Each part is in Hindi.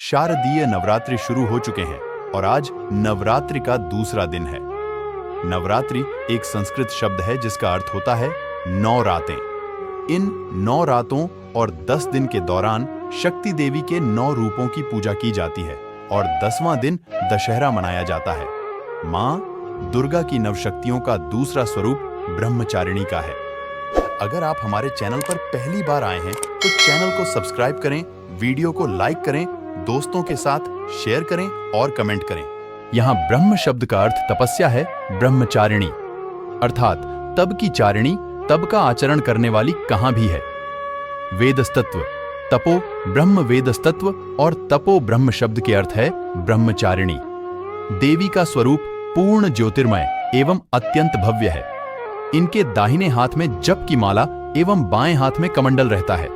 शारदीय नवरात्रि शुरू हो चुके हैं और आज नवरात्रि का दूसरा दिन है। नवरात्रि एक संस्कृत शब्द है जिसका अर्थ होता है 9 रातें। इन 9 रातों और 10 दिन के दौरान शक्ति देवी के 9 रूपों की पूजा की जाती है और 10वां दिन दशहरा मनाया जाता है। मां दुर्गा की नवशक्तियों का दूसरा स्वरूप ब्रह्मचारिणी का है। अगर आप हमारे चैनल पर पहली बार आए हैं तो चैनल को सब्सक्राइब करें, वीडियो को लाइक करें, दोस्तों के साथ शेयर करें और कमेंट करें। यहाँ ब्रह्म शब्द का अर्थ तपस्या है। ब्रह्मचारिणी अर्थात तब की चारिणी, तब का आचरण करने वाली कहां भी है। वेदस्तत्व तपो ब्रह्म, वेदस्तत्व और तपो ब्रह्म शब्द के अर्थ है ब्रह्मचारिणी। देवी का स्वरूप पूर्ण ज्योतिर्मय एवं अत्यंत भव्य है। इनके दाहिने हाथ में जप की माला एवं बाएं हाथ में कमंडल रहता है।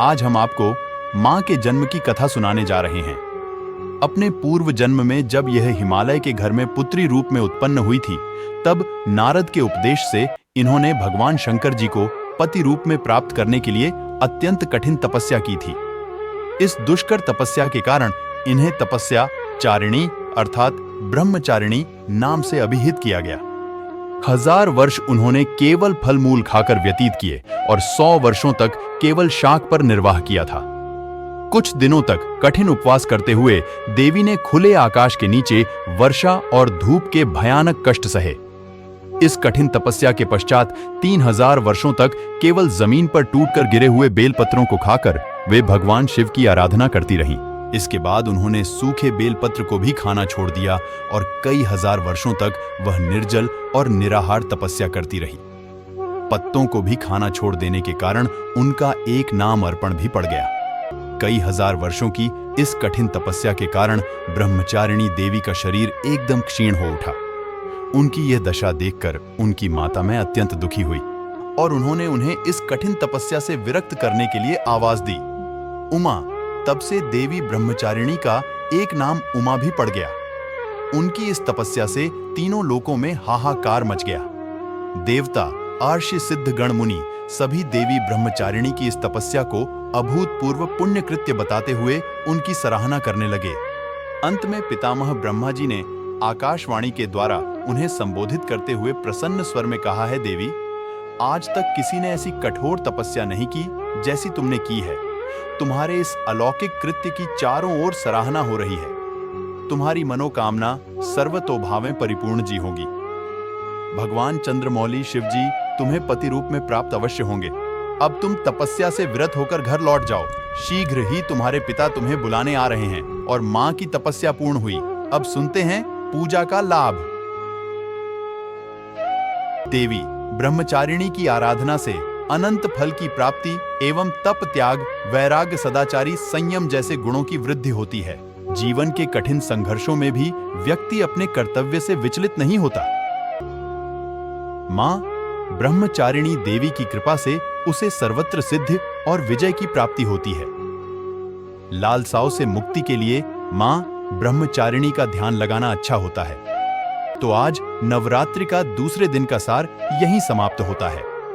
आज हम आपको मां के जन्म की कथा सुनाने जा रहे हैं। अपने पूर्व जन्म में जब यह हिमालय के घर में पुत्री रूप में उत्पन्न हुई थी, तब नारद के उपदेश से इन्होंने भगवान शंकर जी को पति रूप में प्राप्त करने के लिए अत्यंत कठिन तपस्या की थी। इस दुष्कर तपस्या के कारण इन्हें तपस्या चारिणी अर्थात ब्रह्मचारिणी नाम से अभिहित किया गया। 1000 वर्ष उन्होंने केवल फल मूल खाकर व्यतीत किए और 100 वर्षों तक केवल शाक पर निर्वाह किया था। कुछ दिनों तक कठिन उपवास करते हुए देवी ने खुले आकाश के नीचे वर्षा और धूप के भयानक कष्ट सहे। इस कठिन तपस्या के पश्चात 3000 वर्षों तक केवल जमीन पर टूटकर गिरे हुए बेलपत्रों को खाकर वे भगवान शिव की आराधना करती रहीं। इसके बाद उन्होंने सूखे बेलपत्र को भी खाना छोड़ दिया और कई हजार वर्षों तक वह निर्जल और निराहार तपस्या करती रही। पत्तों को भी खाना छोड़ देने के कारण उनका एक नाम अर्पण भी पड़ गया। कई हजार वर्षों की इस कठिन तपस्या के कारण ब्रह्मचारिणी देवी का शरीर एकदम क्षीण हो उठा। उनकी यह दशा देखकर उनकी माता में अत्यंत दुखी हुई और उन्होंने उन्हें इस कठिन तपस्या से विरक्त करने के लिए आवाज दी, उमा। तब से देवी ब्रह्मचारिणी का एक नाम उमा भी पड़ गया। उनकी इस तपस्या से तीनों लोकों में हाहाकार मच गया। देवता, आर्षि, सिद्ध, गण, मुनि सभी देवी ब्रह्मचारिणी की इस तपस्या को अभूतपूर्व पुण्य कृत्य बताते हुए उनकी सराहना करने लगे। अंत में पितामह ब्रह्मा जी ने आकाशवाणी के द्वारा उन्हें संबोधित करते हुए प्रसन्न स्वर में कहा है, देवी, आज तक किसी ने ऐसी कठोर तपस्या नहीं की जैसी तुमने की है। तुम्हारे इस अलौकिक कृत्य की चारों ओर सराहना हो रही है। तुम्हारी मनोकामना सर्वतोभावें परिपूर्ण जी होगी। भगवान चंद्रमौली शिव जी तुम्हें पति रूप में प्राप्त अवश्य होंगे। अब तुम तपस्या से विरत होकर घर लौट जाओ। शीघ्र ही तुम्हारे पिता तुम्हें बुलाने आ रहे हैं और मां की तपस्या पूर्ण हुई। अब सुनते हैं पूजा का लाभ। देवी ब्रह्मचारिणी की आराधना से अनंत फल की प्राप्ति एवं तप, त्याग, वैराग्य, सदाचारी, संयम जैसे गुणों की वृद्धि होती है। जीवन के कठिन संघर्षों में भी व्यक्ति अपने कर्तव्य से विचलित नहीं होता। मां ब्रह्मचारिणी देवी की कृपा से उसे सर्वत्र सिद्धि और विजय की प्राप्ति होती है। लालसाओं से मुक्ति के लिए मां ब्रह्मचारिणी का ध्यान लगाना अच्छा होता है। तो आज नवरात्रि का दूसरे दिन का सार यहीं समाप्त होता है।